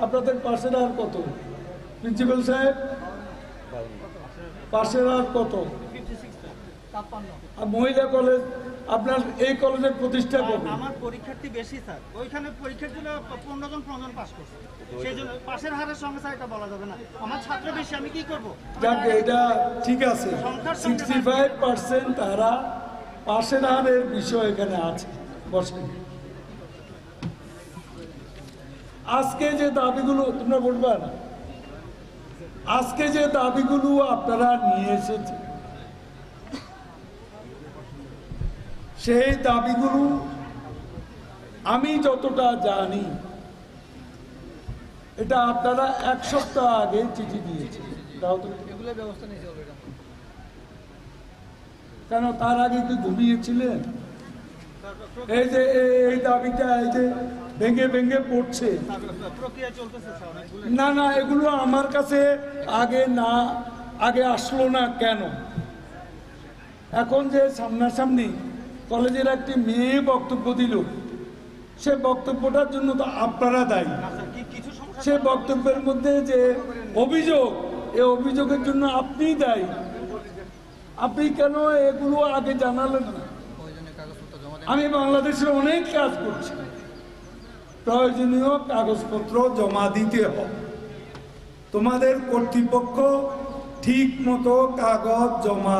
আপনাদের পাশের আর কত প্রিন্সিপাল সাহেব? পাশের আর কত? আর মহিলা কলেজ আপনার এই কলেজের প্রতিষ্ঠা করবে? আমার পরীক্ষার্থী বেশি স্যার, ওইখানে পরীক্ষার জন্য 15 জন পাস করছে, সেই জন্য পাশের হারের সঙ্গে স্যার এটা বলা যাবে না। আমার ছাত্র বেশি, আমি কি করবো? যাক, এটা ঠিক আছে, 65% তারা পাশের হারের বিষয় এখানে আছে। বসেন। আজকে যে দাবিগুলো তোমরা বলবা না, আজকে যে দাবিগুলো আপনারা নিয়ে এসেছে, সেই দাবিগুলো আমি যতটা জানি এটা আপনারা 1 সপ্তাহ আগে চিঠি দিয়েছে। কেন তার আগে কি ঘুমিয়েছিলেন? এই যে এই দাবিটা এই যে ভেঙে ভেঙে পড়ছে, না না, এগুলো আমার কাছে আগে আসলো না কেন? এখন যে সামনাসামনি কলেজের একটি মেয়ে বক্তব্য দিল, সে বক্তব্যটার জন্য তো আপনারা দায়ী। সে বক্তব্যের মধ্যে যে অভিযোগ, এই অভিযোগের জন্য আপনিই দায়ী। আপনি কেন এগুলো আগে জানালেন না? আমি বাংলাদেশের অনেক কাজ করছি, প্রয়োজনীয় কাগজপত্র জমা দিতে হবে। তোমাদের কর্তৃপক্ষ ঠিক মতো কাগজ জমা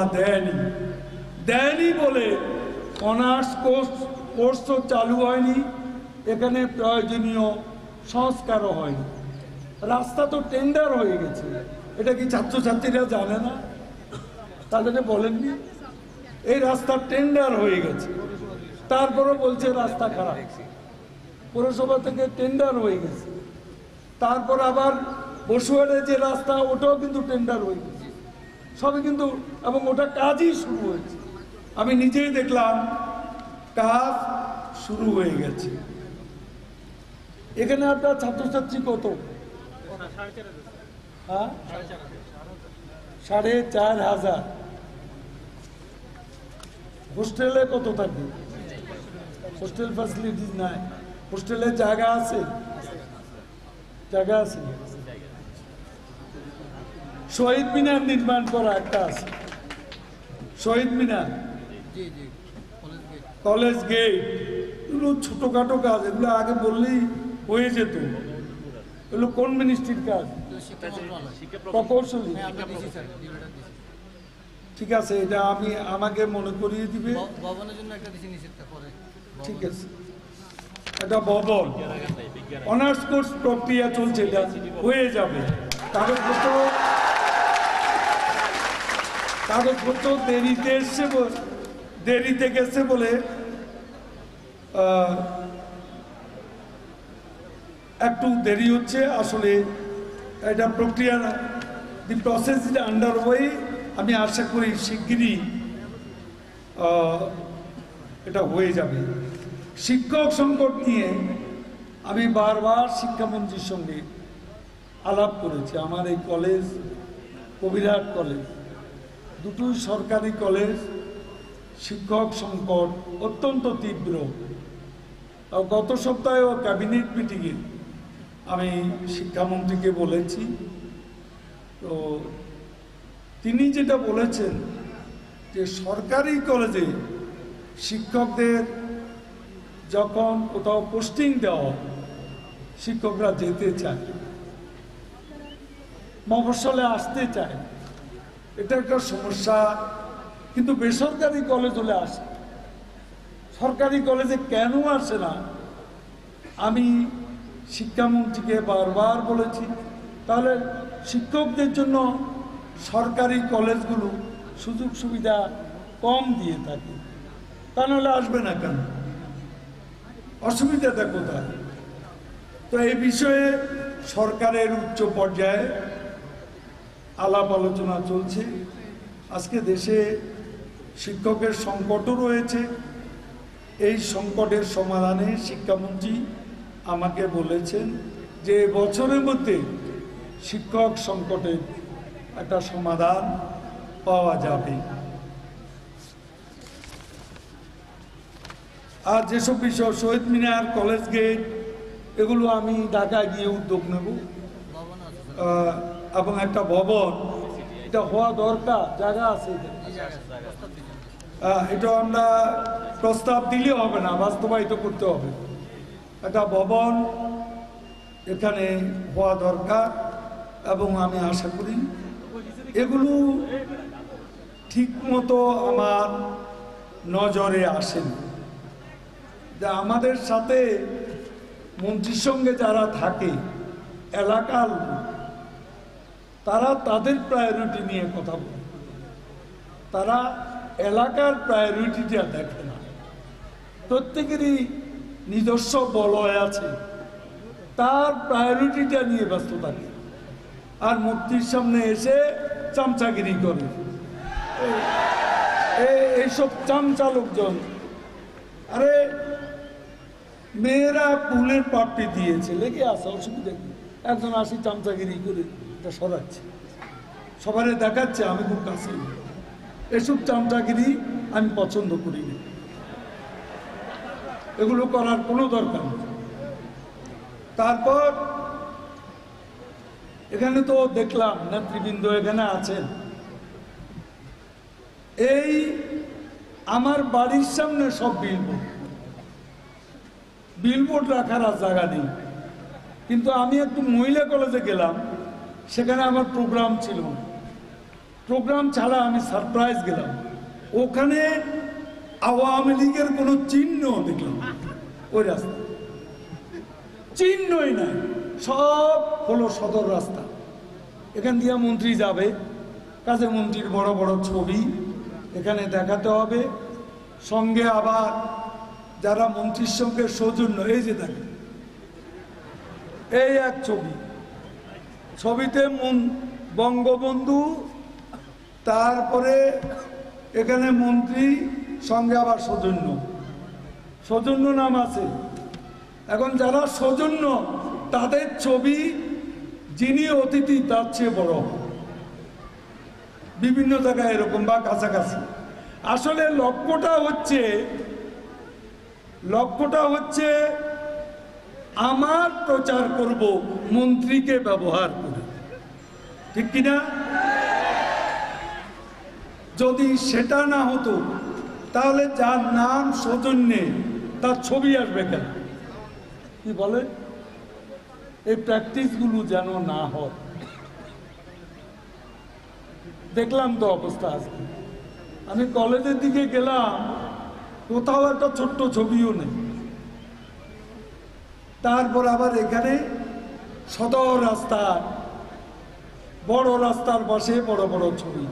দেয়নি বলে অনার্স কোর্স তো চালু হয়নি, এখানে প্রয়োজনীয় সংস্কারও হয়নি। রাস্তা তো টেন্ডার হয়ে গেছে, এটা কি ছাত্রছাত্রীরা জানে না? তাদেরকে বলেননি এই রাস্তা টেন্ডার হয়ে গেছে, তারপরে বলছে রাস্তা খারাপ। পৌরসভা থেকে টেন্ডার হয়ে গেছে, তারপর আবার বসুয়ারে যে রাস্তা, ওটাও কিন্তু টেন্ডার হয়ে গেছে সবই কিন্তু, এবং ওটা কাজই শুরু হয়েছে। আমি নিজেই দেখলাম কাজ শুরু হয়ে গেছে। এখানে আপনার ছাত্রছাত্রী কত? হ্যাঁ, 4,500। হোস্টেলে কত থাকবে? হোস্টেল ফ্যাসিলিটিস নাই। হোস্টেলের জায়গা আছে? জায়গা আছে। শহীদ মিনার নির্মাণ করা একটা আছে, শহীদ মিনার, কলেজ গেট, এগুলো ছোটখাটো কাজ, এগুলো আগে বললেই হয়ে যেত। এগুলো কোন মিনিস্ট্রির কাজ? প্রকৌশলী। ঠিক আছে, এটা আমাকে মনে করিয়ে দিবে। ঠিক আছে, এটা ভবন অনার্স কোর্স প্রক্রিয়া চলছে, এটা হয়ে যাবে। কাগজপত্র দেরিতে গেছে বলে একটু দেরি হচ্ছে। আসলে এটা প্রক্রিয়া, the process is under way. আমি আশা করি শিগগিরই এটা হয়ে যাবে। শিক্ষক সংকট নিয়ে আমি বারবার শিক্ষামন্ত্রীর সঙ্গে আলাপ করেছি। আমার এই কলেজ, কবিরহাট কলেজ, দুটোই সরকারি কলেজ, শিক্ষক সংকট অত্যন্ত তীব্র। গত সপ্তাহেও ক্যাবিনেট মিটিংয়ে আমি শিক্ষামন্ত্রীকে বলেছি, তো তিনি যেটা বলেছেন যে সরকারি কলেজে শিক্ষকদের যখন কোথাও পোস্টিং দেওয়া, শিক্ষকরা যেতে চায়, মফস্বলে আসতে চায়, এটা একটা সমস্যা। কিন্তু বেসরকারি কলেজ হলে আসে, সরকারি কলেজে কেন আসে না? আমি শিক্ষামন্ত্রীকে বারবার বলেছি, তাহলে শিক্ষকদের জন্য সরকারি কলেজগুলো সুযোগ সুবিধা কম দিয়ে থাকে, তা নাহলে আসবে না কেন? অসুবিধাটা কোথায়? তো এই বিষয়ে সরকারের উচ্চ পর্যায়ে আলাপ আলোচনা চলছে। আজকে দেশে শিক্ষকের সংকটও রয়েছে। এই সংকটের সমাধানে শিক্ষামন্ত্রী আমাকে বলেছেন যে বছরের মধ্যে শিক্ষক সংকটের একটা সমাধান পাওয়া যাবে। আর যেসব বিষয়, শহীদ মিনার, কলেজ গেট, এগুলো আমি ঢাকায় গিয়ে উদ্যোগ নেব। এবং একটা ভবন এটা হওয়া দরকার, জায়গা আছে এটা আমরা প্রস্তাব দিলে হবে না, বাস্তবায়িত করতে হবে। একটা ভবন এখানে হওয়া দরকার এবং আমি আশা করি এগুলো ঠিক মতো আমার নজরে আসেন। যে আমাদের সাথে মন্ত্রীর সঙ্গে যারা থাকে এলাকার তারা তাদের প্রায়োরিটি নিয়ে কথা বলে, তারা এলাকার প্রায়োরিটিটা দেখে না। প্রত্যেকেরই নিজস্ব বলয় আছে, তার প্রায়োরিটিটা নিয়ে ব্যস্ত থাকে আর মূর্তির সামনে এসে চামচাগিরি করে। এইসব চামচা লোকজন, আরে মেয়েরা ফুলের পাপড়ি দিয়েছে লেগে আসে, অসুবিধা কি? একজন আসি চামচাগিরি করে এটা সরাচ্ছে, সবারে দেখাচ্ছে আমি খুব কাছে। এসব চামচাগিরি আমি পছন্দ করি না, এগুলো করার কোনো দরকার নেই। তারপর এখানে তো দেখলাম নেতৃবৃন্দ এখানে আছেন, এই আমার বাড়ির সামনে সব বিলবোর্ড রাখার আর জায়গা নেই। কিন্তু আমি একটু মহিলা কলেজে গেলাম, সেখানে আমার প্রোগ্রাম ছিল, প্রোগ্রাম ছাড়া আমি সারপ্রাইজ গেলাম, ওখানে আওয়ামী লীগের কোনো চিহ্ন দেখলাম ওই রাস্তা, চিহ্নই নাই, সব হলো সদর রাস্তা। এখান দিয়ে মন্ত্রী যাবে, কাজে মন্ত্রীর বড় বড় ছবি এখানে দেখাতে হবে, সঙ্গে আবার যারা মন্ত্রীর সঙ্গে সৌজন্য, এই যে দেখেন এই এক ছবি, ছবিতে বঙ্গবন্ধু, তারপরে এখানে মন্ত্রী সঙ্গে আবার সৌজন্য নাম আছে। এখন যারা সৌজন্য তাদের ছবি যিনি অতিথি তার চেয়ে বড়, বিভিন্ন জায়গায় এরকম বা কাছাকাছি। আসলে লক্ষ্যটা হচ্ছে আমার প্রচার করব মন্ত্রীকে ব্যবহার করে, ঠিক কিনা? যদি সেটা না হতো তাহলে যার নাম সৌজন্যে তার ছবি আসবে কেন? কি বলে? এই প্র্যাকটিসগুলো যেন না হয়। দেখলাম তো অবস্থা আজকে, আমি কলেজের দিকে গেলাম, কোথাও একটা ছোট্ট ছবিও নেই। তারপর আবার এখানে সদর রাস্তা, বড় রাস্তার পাশে বড় বড় ছবি,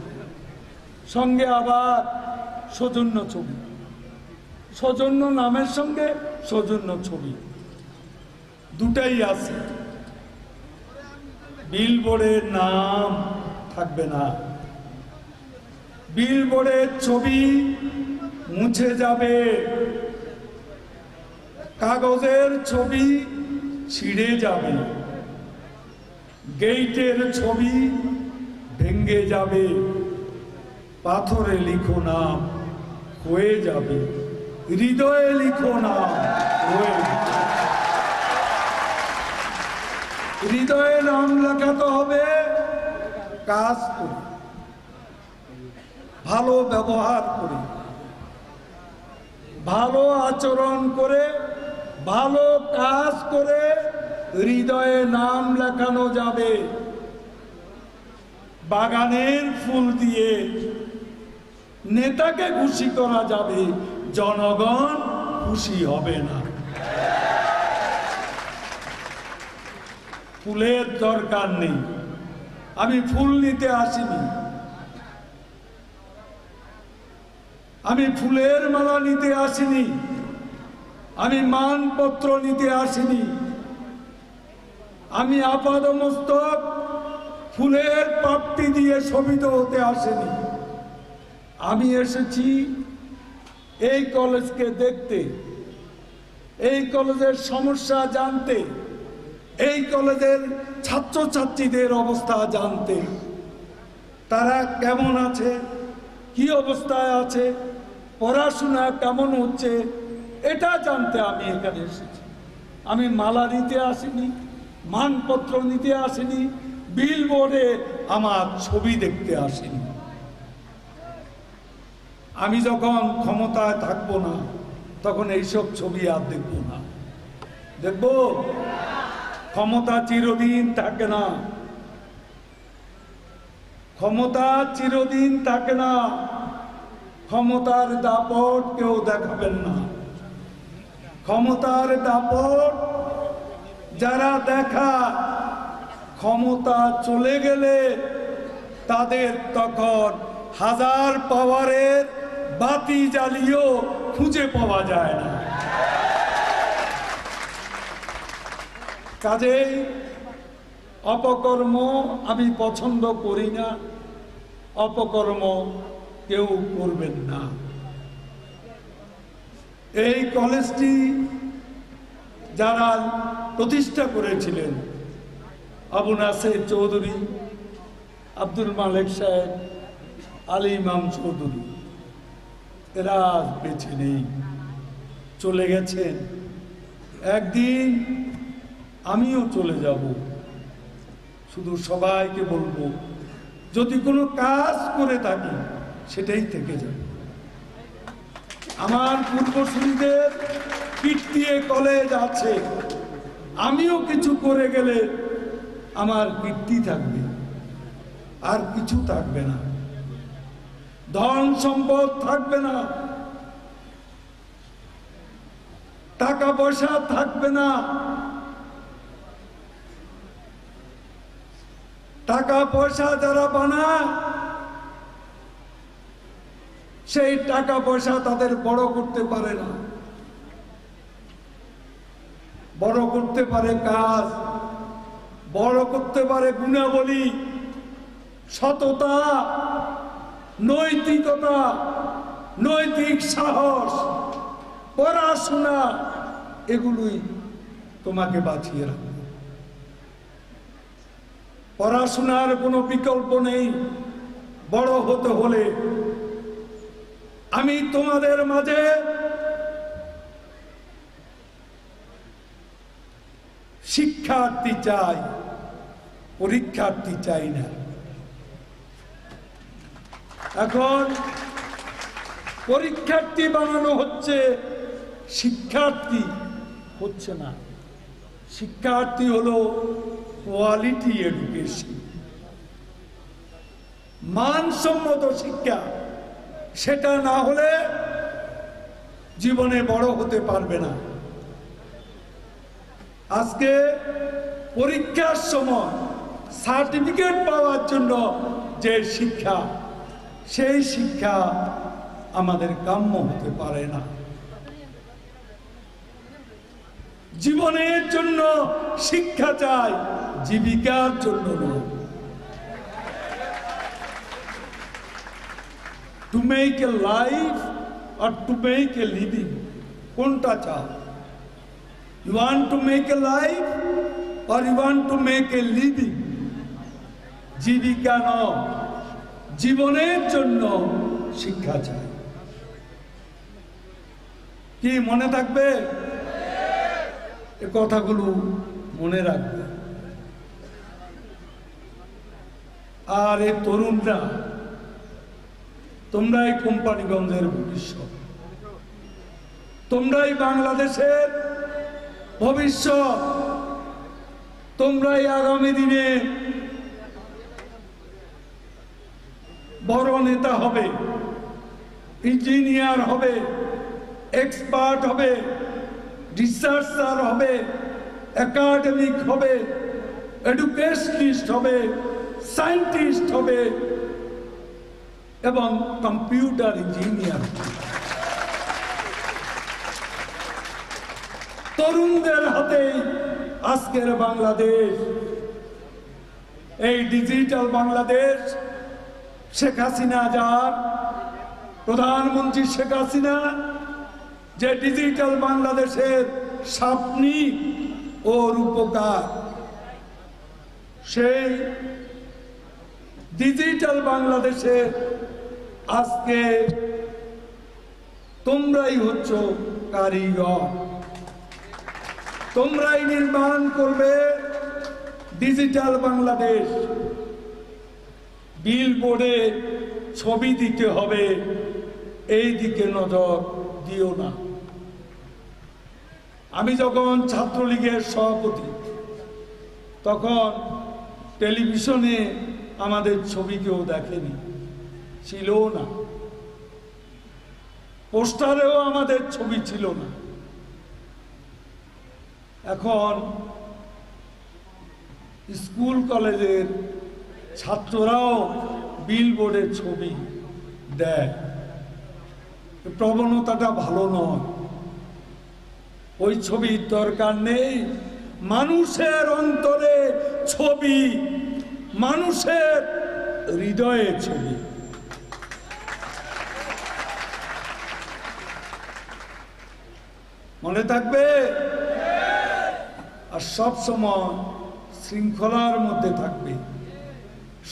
সঙ্গে আবার সৌজন্য ছবি, সৌজন্য নামের সঙ্গে সৌজন্য ছবি দুটাই আছে। বিলবোর্ডের নাম থাকবে না, বিলবোর্ডের ছবি মুছে যাবে, কাগজের ছবি ছিঁড়ে যাবে, গেইটের ছবি ভেঙে যাবে, পাথরে লিখো নাম হয়ে যাবে, হৃদয়ে লিখো নাম হয়ে যাবে। হৃদয়ে নাম লেখাতে হবে কাজ করে, ভালো ব্যবহার করে, ভালো আচরণ করে, ভালো কাজ করে হৃদয়ে নাম লেখানো যাবে। বাগানের ফুল দিয়ে নেতাকে খুশি করা যাবে, জনগণ খুশি হবে না। ফুলের দরকার নেই, আমি ফুল নিতে আসিনি, আমি ফুলের মালা নিতে আসিনি, আমি মানপত্র নিতে আসিনি, আমি আপাদমস্তক ফুলের পাপড়ি দিয়ে শোভিত হতে আসিনি। আমি এসেছি এই কলেজকে দেখতে, এই কলেজের সমস্যা জানতে, এই কলেজের ছাত্রছাত্রীদের অবস্থা জানতে, তারা কেমন আছে, কি অবস্থায় আছে, পড়াশোনা কেমন হচ্ছে, এটা জানতে আমি এখানে এসেছি। আমি মালা নিতে আসিনি, মানপত্র নিতে আসিনি, বিলবোর্ডে আমার ছবি দেখতে আসিনি। আমি যখন ক্ষমতায় থাকবো না তখন এইসব ছবি আর দেখবো না। দেখবো ক্ষমতা চিরদিন থাকে না, ক্ষমতা চিরদিন থাকে না। ক্ষমতার দাপট কেউ দেখাবেন না। ক্ষমতার দাপট যারা দেখায়, ক্ষমতা চলে গেলে তাদের তখন হাজার পাওয়ারের বাতি জ্বালিয়েও খুঁজে পাওয়া যায় না। কাজেই অপকর্ম আমি পছন্দ করি না, অপকর্ম কেউ করবেন না। এই কলেজটি যারা প্রতিষ্ঠা করেছিলেন, আবু নাসের চৌধুরী, আব্দুল মালেক সাহেব, আলী ইমাম চৌধুরী, এরা বেঁচে নেই, চলে গেছেন। একদিন আমিও চলে যাব। শুধু সবাইকে বলবো, যদি কোনো কাজ করে থাকি সেটাই থেকে যাবে। আমার পূর্বসূরীদের কীর্তি কলেজ আছে, আমিও কিছু করে গেলে আমার কীর্তি থাকবে, আর কিছু থাকবে না। ধন সম্পদ থাকবে না, টাকা পয়সা থাকবে না। টাকা পয়সা যারা বানায়, সেই টাকা পয়সা তাদের বড় করতে পারে না। বড় করতে পারে কাজ, বড় করতে পারে গুণাবলী, সততা, নৈতিকতা, নৈতিক সাহস, পড়াশোনা, এগুলোই তোমাকে বাঁচিয়ে রাখবে। পড়াশোনার কোনো বিকল্প নেই। বড় হতে হলে আমি তোমাদের মাঝে শিক্ষার্থী চাই, পরীক্ষার্থী চাই না। এখন পরীক্ষার্থী বানানো হচ্ছে, শিক্ষার্থী হচ্ছে না। শিক্ষার্থী হলো কোয়ালিটি এডুকেশন, মানসম্মত শিক্ষা। সেটা না হলে জীবনে বড় হতে পারবে না। আজকে পরীক্ষার সময় সার্টিফিকেট পাওয়ার জন্য যে শিক্ষা, সেই শিক্ষা আমাদের কাম্য হতে পারে না। জীবনের জন্য শিক্ষা চাই, জীবিকার জন্য নয়। টু মেক এ লাইফ আর টু মেক এ লিভিং, কোনটা চাও? You want to make a life আর you want to make a living? জীবিকা নয়, জীবনের জন্য শিক্ষা চাই। কি মনে থাকবে? এ কথাগুলো মনে রাখবে। আর এই তরুণরা, তোমরাই কোম্পানিগঞ্জের ভবিষ্যৎ, তোমরাই বাংলাদেশের ভবিষ্যৎ, তোমরাই আগামী দিনে বড় নেতা হবে, ইঞ্জিনিয়ার হবে, এক্সপার্ট হবে, রিসার্চার হবে, একাডেমিক হবে, এডুকেশনিস্ট হবে, সায়েন্টিস্ট হবে এবং কম্পিউটার ইঞ্জিনিয়ার। তরুণদের হাতেই আজকের বাংলাদেশ, এই ডিজিটাল বাংলাদেশ। শেখ হাসিনা, যার প্রধানমন্ত্রী শেখ হাসিনা, যে ডিজিটাল বাংলাদেশের স্বপ্নী ও রূপকার, সেই ডিজিটাল বাংলাদেশে আজকে তোমরাই হচ্ছ কারিগর। তোমরাই নির্মাণ করবে ডিজিটাল বাংলাদেশ। বিলবোর্ডে ছবি দিতে হবে, এই দিকে নজর দিও না। আমি যখন ছাত্রলীগের সভাপতি, তখন টেলিভিশনে আমাদের ছবি কেউ দেখেনি, ছিল না। পোস্টারেও আমাদের ছবি ছিল না। এখন স্কুল কলেজের ছাত্ররাও বিলবোর্ডের ছবি দেয়। প্রবণতাটা ভালো নয়, ওই ছবির দরকার নেই। মানুষের অন্তরে ছবি, মানুষের হৃদয়ে ছবি। মনে থাকবে? আর সব সময় শৃঙ্খলার মধ্যে থাকবে,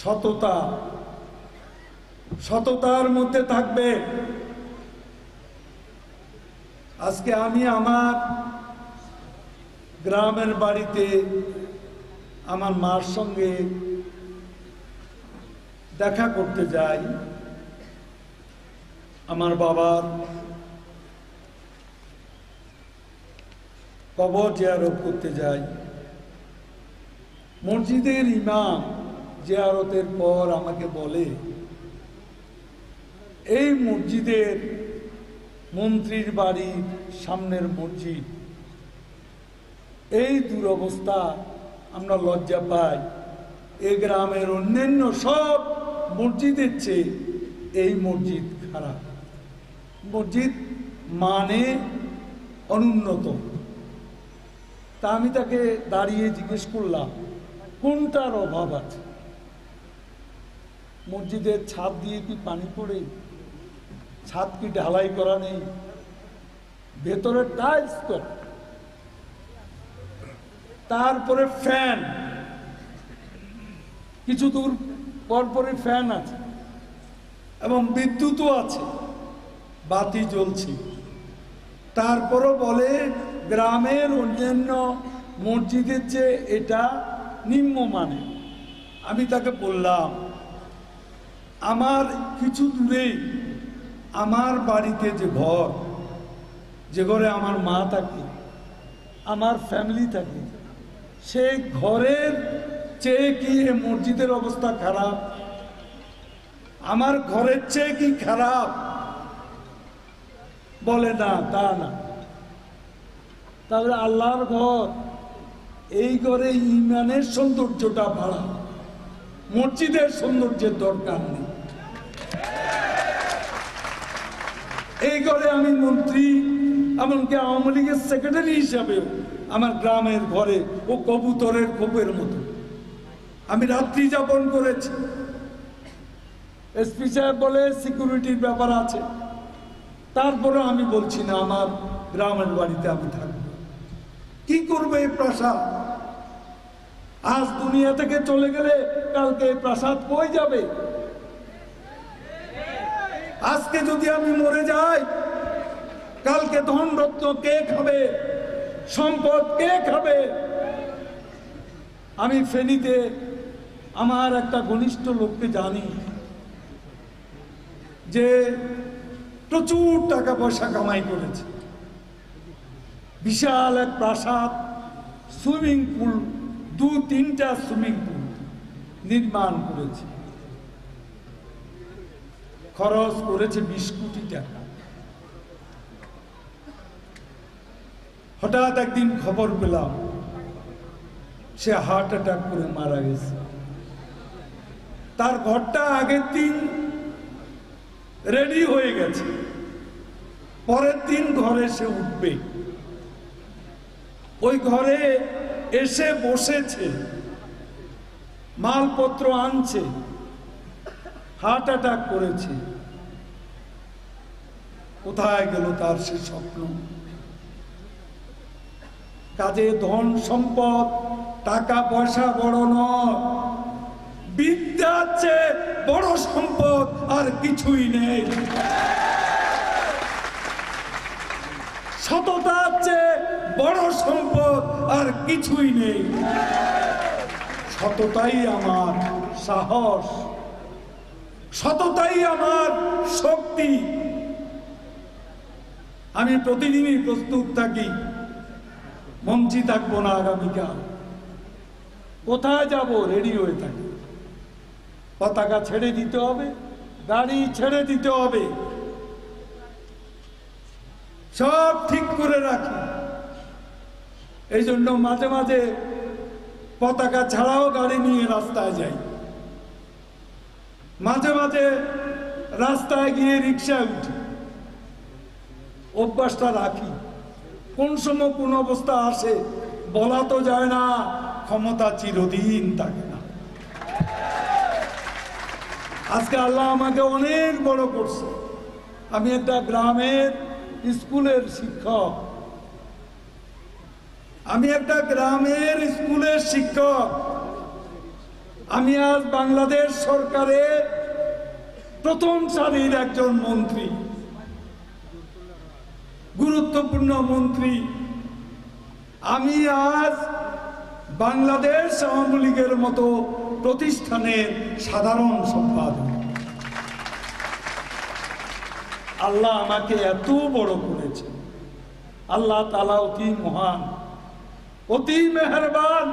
সততা, সততার মধ্যে থাকবে। আজকে আমি আমার গ্রামের বাড়িতে আমার মার সঙ্গে দেখা করতে যাই, আমার বাবার কবর জিয়ারত করতে যাই। মসজিদের ইমাম জিয়ারতের পর আমাকে বলে, এই মসজিদের মন্ত্রীর বাড়ির সামনের মসজিদ, এই দুরবস্থা, আমরা লজ্জা পাই। এ গ্রামের অন্যান্য সব মসজিদের চেয়ে এই মসজিদ খারাপ। মসজিদ মানে অনুন্নত। তা আমি তাকে দাঁড়িয়ে জিজ্ঞেস করলাম, কোনটার অভাব আছে? মসজিদের ছাদ দিয়ে কি পানি পড়ে? ছাদ কি ঢালাই করা নেই? ভেতরে টাইলস তো, তারপরে ফ্যান, কিছু দূর পরপরে ফ্যান আছে এবং বিদ্যুৎও আছে, বাতি জ্বলছে। তারপরও বলে গ্রামের অন্যান্য মসজিদের চেয়ে এটা নিম্নমানে। আমি তাকে বললাম, আমার কিছু দূরেই আমার বাড়িতে যে ঘর, যে ঘরে আমার মা থাকে, আমার ফ্যামিলি থাকে, সেই ঘরের চেয়ে কি এ মসজিদের অবস্থা খারাপ? আমার ঘরের চেয়ে কি খারাপ? বলে না, তা না। তাহলে আল্লাহর ঘর, এই ঘরে ইমানের সৌন্দর্যটা বাড়া, মসজিদের সৌন্দর্যের দরকার নেই। এই ঘরে আমি মন্ত্রী, এমনকি আওয়ামী লীগের সেক্রেটারি হিসাবেও আমার গ্রামের ঘরে ও কবুতরের খোপের মতো আমি রাত্রি যাপন করেছি। এসপি সাহেব বলে সিকিউরিটির ব্যাপার আছে, তারপরে আমি বলছি না আমার গ্রামের বাড়িতে আমি থাকবো। কি করবে এই প্রাসাদ? আজ দুনিয়া থেকে চলে গেলে কালকে এই প্রাসাদ কই যাবে? আজকে যদি আমি মরে যাই, কালকে ধন রত্ন কে খাবে? সম্পদ কে খাবে? আমি ফেনীতে আমার একটা ঘনিষ্ঠ লোককে জানি যে প্রচুর টাকা পয়সা কামাই করেছে, বিশাল এক প্রাসাদ, সুইমিং পুল, 2-3টা সুইমিং পুল নির্মাণ করেছে, খরচ করেছে 20 কোটি টাকা। হঠাৎ একদিন খবর পেলাম সে হার্ট অ্যাটাক করে মারা গেছে। তার ঘরটা আগের দিন রেডি হয়ে গেছে, পরের দিন ঘরে সে উঠবে। ওই ঘরে এসে বসেছে, মালপত্র আনছে, হার্ট অ্যাটাক করেছে। কোথায় গেল তার সে স্বপ্ন? কাজে ধন সম্পদ টাকা পয়সা বড় নয়, বিদ্যার চেয়ে বড় সম্পদ আর কিছুই নেই। সততার চেয়ে বড় সম্পদ আর কিছুই নেই। সততাই আমার সাহস, সততাই আমার শক্তি। আমি প্রতিদিনই প্রস্তুত থাকি, মঞ্চে থাকবো না আগামীকাল, কোথায় যাব রেডি হয়ে থাকি। পতাকা ছেড়ে দিতে হবে, গাড়ি ছেড়ে দিতে হবে, সব ঠিক করে রাখি। এই জন্য মাঝে মাঝে পতাকা ছাড়াও গাড়ি নিয়ে রাস্তায় যাই, মাঝে মাঝে রাস্তায় গিয়ে রিক্সায় উঠি। অভ্যাসটা রাখি, কোন সময় কোন অবস্থা আসে বলা তো যায় না, ক্ষমতা চিরদিন থাকে না। আজকে আল্লাহ আমাকে অনেক বড় করছে। আমি একটা গ্রামের স্কুলের শিক্ষক, আমি একটা গ্রামের স্কুলের শিক্ষক। আমি আজ বাংলাদেশ সরকারের প্রথম সারির একজন মন্ত্রী, গুরুত্বপূর্ণ মন্ত্রী। আমি আজ বাংলাদেশ আওয়ামী লীগের মতো প্রতিষ্ঠানের সাধারণ সম্পাদক। আল্লাহ আমাকে এত বড় করেছে। আল্লাহ তাআলা অতি মহান, অতি মেহেরবান।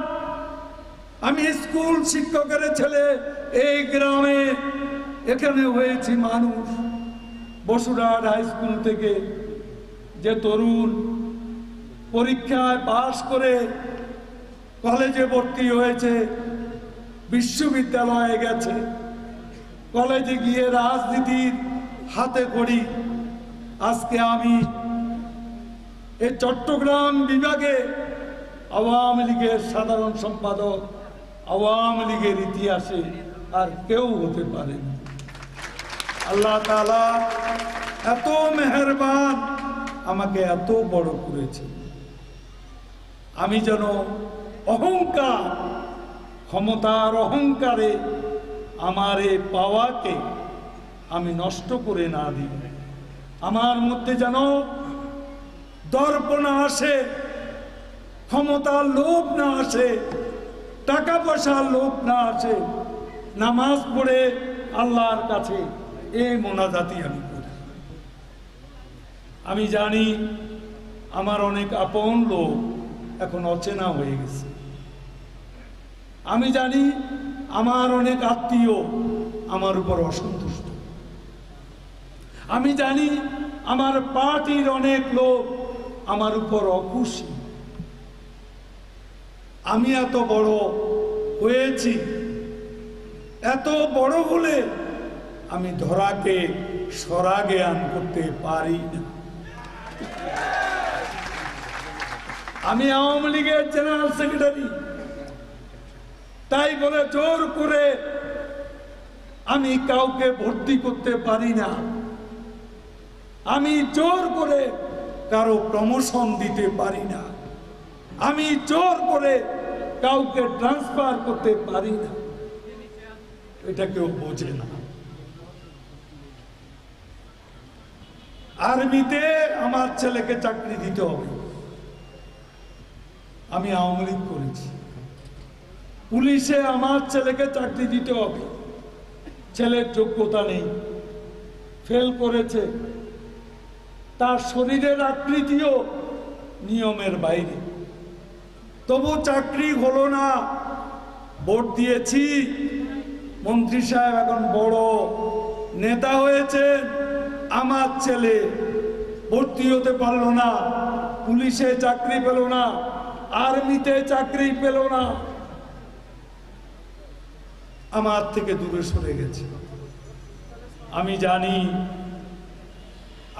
আমি স্কুল শিক্ষকের ছেলে, এই গ্রামে এখানে হয়েছি মানুষ। বসুরহাট হাই স্কুল থেকে যে তরুণ পরীক্ষায় পাশ করে কলেজে ভর্তি হয়েছে, বিশ্ববিদ্যালয়ে গেছে, কলেজে গিয়ে রাজনীতির হাতে করি। আজকে আমি এই চট্টগ্রাম বিভাগে আওয়ামী লীগের সাধারণ সম্পাদক। আওয়ামী লীগের ইতিহাসে আর কেউ হতে পারে না। আল্লাহ তাআলা এত মেহেরবান, আমাকে এত বড় করেছে। আমি যেন অহংকার, ক্ষমতার অহংকারে আমার এই পাওয়াকে আমি নষ্ট করে না দিই। আমার মধ্যে যেন দর্প না আসে, ক্ষমতার লোভ না আসে, টাকা পয়সার লোভ না আসে। নামাজ পড়ে আল্লাহর কাছে এই মোনাজাতি আমি করি। আমি জানি আমার অনেক আপন লোক এখন অচেনা হয়ে গেছে। আমি জানি আমার অনেক আত্মীয় আমার উপর অসন্তুষ্ট। আমি জানি আমার পার্টির অনেক লোক আমার উপর অখুশি। আমি এত বড় হয়েছি, এত বড় হলে আমি ধরাকে সরা জ্ঞান করতে পারি না। আমি আওয়ামী লীগের জেনারেল সেক্রেটারি, তাই বলে জোর করে আমি কাউকে ভর্তি করতে পারি না। আমি জোর করে কারো প্রমোশন দিতে পারি না। আমি জোর করে কাউকে ট্রান্সফার করতে পারি না। এটা কেউ বোঝে না। আর্মিতে আমার ছেলেকে চাকরি দিতে হবে, আমি আওয়ামী লীগ করেছি। পুলিশে আমার ছেলেকে চাকরি দিতে হবে, ছেলের যোগ্যতা নেই, ফেল করেছে, তার শরীরের আকৃতিও নিয়মের বাইরে, তবু চাকরি হলো না। ভোট দিয়েছি, মন্ত্রী সাহেব এখন বড় নেতা হয়েছেন, আমার ছেলে ভর্তি হতে পারলো না, পুলিশে চাকরি পেল না, আর্মিতে চাকরি পেল না, আমার থেকে দূরে সরে গেছে। আমি জানি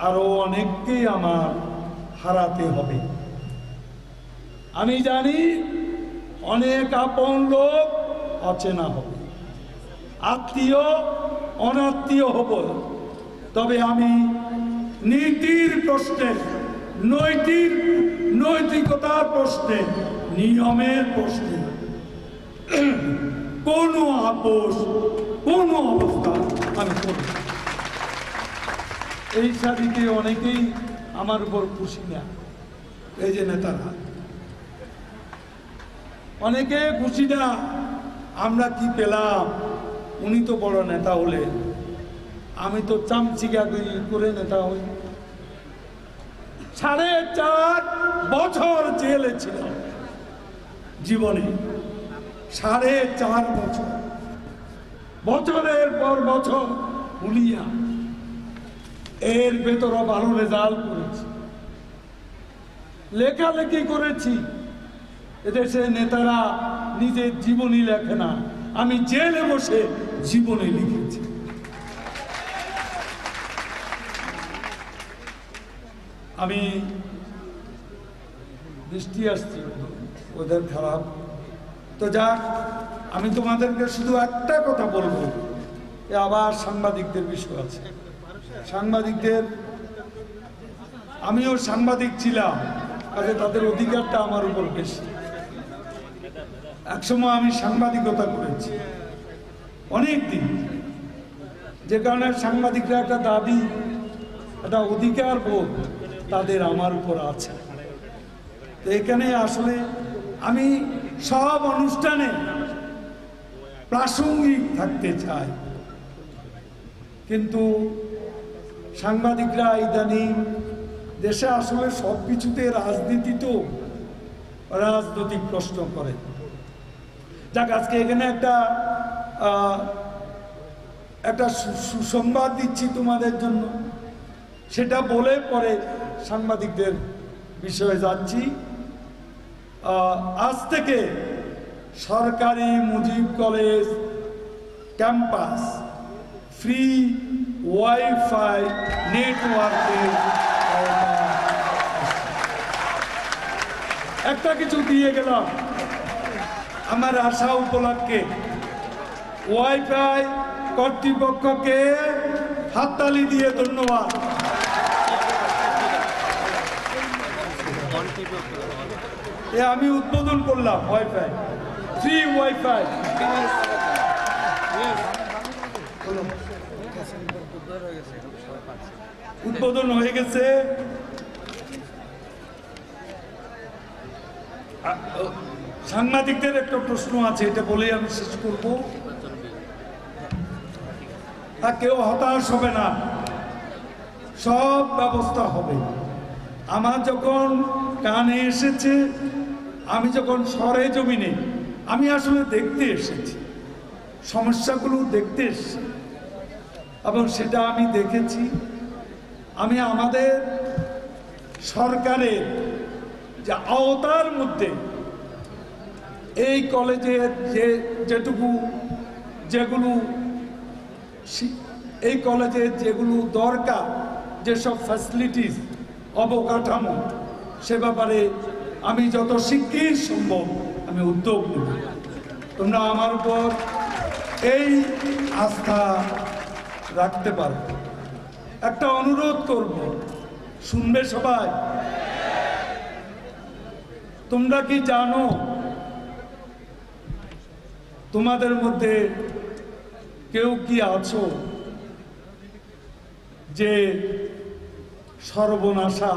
আরো অনেককেই আমার হারাতে হবে। আমি জানি অনেক আপন লোক অচেনা হবে, আত্মীয় অনাত্মীয় হব। তবে আমি নীতির প্রশ্নে, নৈতিকতার প্রশ্নে, নিয়মের প্রশ্নে কোনো আপোষ, কোনো অবস্থা আমি করি। এই সারিতে অনেকেই আমার উপর খুশি না। এই যে নেতারা অনেকে খুশি না, আমরা কি পেলাম, উনি তো বড় নেতা হলে, আমি তো চামচিকা করে নেতা হই। 4.5 বছর জেলে ছিলাম জীবনে, 4.5 বছর, বছরের পর বছর ভুলিয়া এর ভেতরও ভালো রেজাল্ট করেছি, লেখালেখি করেছি। এদেশে নেতারা নিজের জীবনী লেখে না, আমি জেলে বসে জীবনী লিখেছি। আমি বৃষ্টি আসছি, ওদের খারাপ তো যাক, আমি তোমাদেরকে শুধু একটা কথা বলবো, আবার সাংবাদিকদের বিষয় আছে। সাংবাদিকদের, আমিও সাংবাদিক ছিলাম, কাজে তাদের অধিকারটা আমার উপর বেশি। একসময় আমি সাংবাদিকতা করেছি অনেক দিন, যে কারণে সাংবাদিকরা একটা দাবি, একটা অধিকার বোধ তাদের আমার উপর আছে। তো এখানে আসলে আমি সব অনুষ্ঠানে প্রাসঙ্গিক থাকতে চাই, কিন্তু সাংবাদিকরা ইদানিং দেশে আসলে সব কিছুতে রাজনীতি, তো রাজনৈতিক প্রশ্ন করে। যাক, আজকে এখানে একটা সুসংবাদ দিচ্ছি তোমাদের জন্য, সেটা বলে পরে সাংবাদিকদের বিষয়ে যাচ্ছি। আজ থেকে সরকারি Mujib college campus free wifi নেটওয়ার্কের একটা কিছু দিয়ে গেলাম আমার আশা উপলক্ষে। ওয়াইফাই কর্তৃপক্ষকে হাততালি দিয়ে ধন্যবাদ। আমি উদ্বোধন করলাম ওয়াইফাই, ফ্রি ওয়াইফাই। উদ্বোধন হয়ে গেছে। সাংবাদিকদের একটা প্রশ্ন আছে, এটা বলে আমি শেষ করব। কেউ হতাশ হবে না, সব ব্যবস্থা হবে। আমার যখন কানে এসেছে, আমি যখন সরে জমিনে, আমি আসলে দেখতে এসেছি, সমস্যাগুলো দেখতে এসেছি, এবং সেটা আমি দেখেছি। আমি আমাদের সরকারের যে আওতার মধ্যে এই কলেজের এই কলেজের যেগুলো দরকার, যেসব ফ্যাসিলিটিস, অবকাঠামো, সে ব্যাপারে আমি যত শিগগির সম্ভব আমি উদ্যোগ নেব। তোমরা আমার উপর এই আস্থা রাখতে পারো। একটা অনুরোধ করব, শুনবে সবাই? তোমরা কি জানো তোমাদের মধ্যে কেউ কি আছো যে সর্বনাশা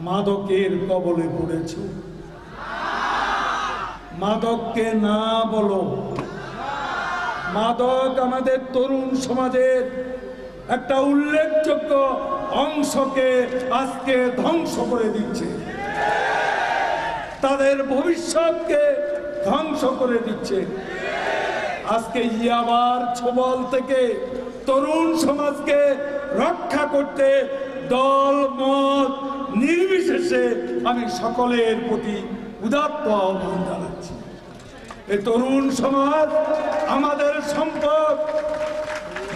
মাদকের কবলে পড়েছ? মাদককে না বলো। মাদক আমাদের তরুণ সমাজের একটা উল্লেখযোগ্য অংশকে আজকে ধ্বংস করে দিচ্ছে, তাদের ভবিষ্যৎকে ধ্বংস করে দিচ্ছে। আজকে ইয়াবার ছোবল থেকে তরুণ সমাজকে রক্ষা করতে দল মত নির্বিশেষে আমি সকলের প্রতি উদাত্ত আহ্বান জানাচ্ছি। এই তরুণ সমাজ আমাদের সম্পদ।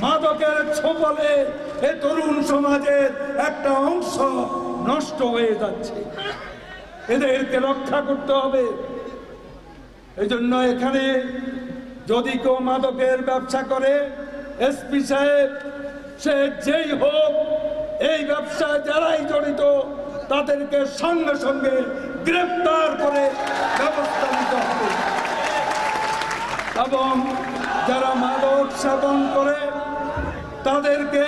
মাদকের ছোবলে এই তরুণ সমাজের একটা অংশ নষ্ট হয়ে যাচ্ছে, এদেরকে রক্ষা করতে হবে। এই জন্য এখানে যদি কেউ মাদকের ব্যবসা করে, এসপি সাহেব, সে যেই হোক, এই ব্যবসায় যারাই জড়িত তাদেরকে সঙ্গে সঙ্গে গ্রেফতার করে ব্যবস্থা নিতে হবে, এবং যারা মাদক সেবন করে তাদেরকে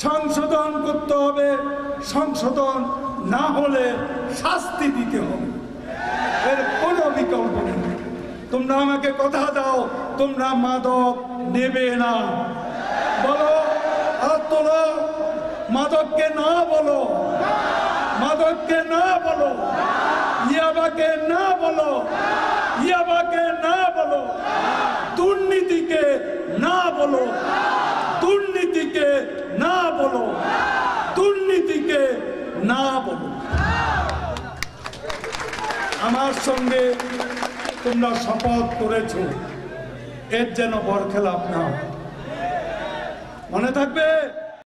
সংশোধন করতে হবে, সংশোধন না হলে শাস্তি দিতে হবে, এর কোনো বিকল্প নেই। তোমরা আমাকে কথা দাও, তোমরা মাদক নেবে না। বলো, হাত তোলো, মাদককে না বলো, মাদককে না বলো, ইয়াবাকে না বলো, ইয়াবাকে না বলো, দুর্নীতিকে না বলো, দুর্নীতিকে না বলো, দুর্নীতিকে না বলো। আমার সঙ্গে তোমরা শপথ করেছো, এর যেন বরখেলাপ না হয়। মনে থাকবে।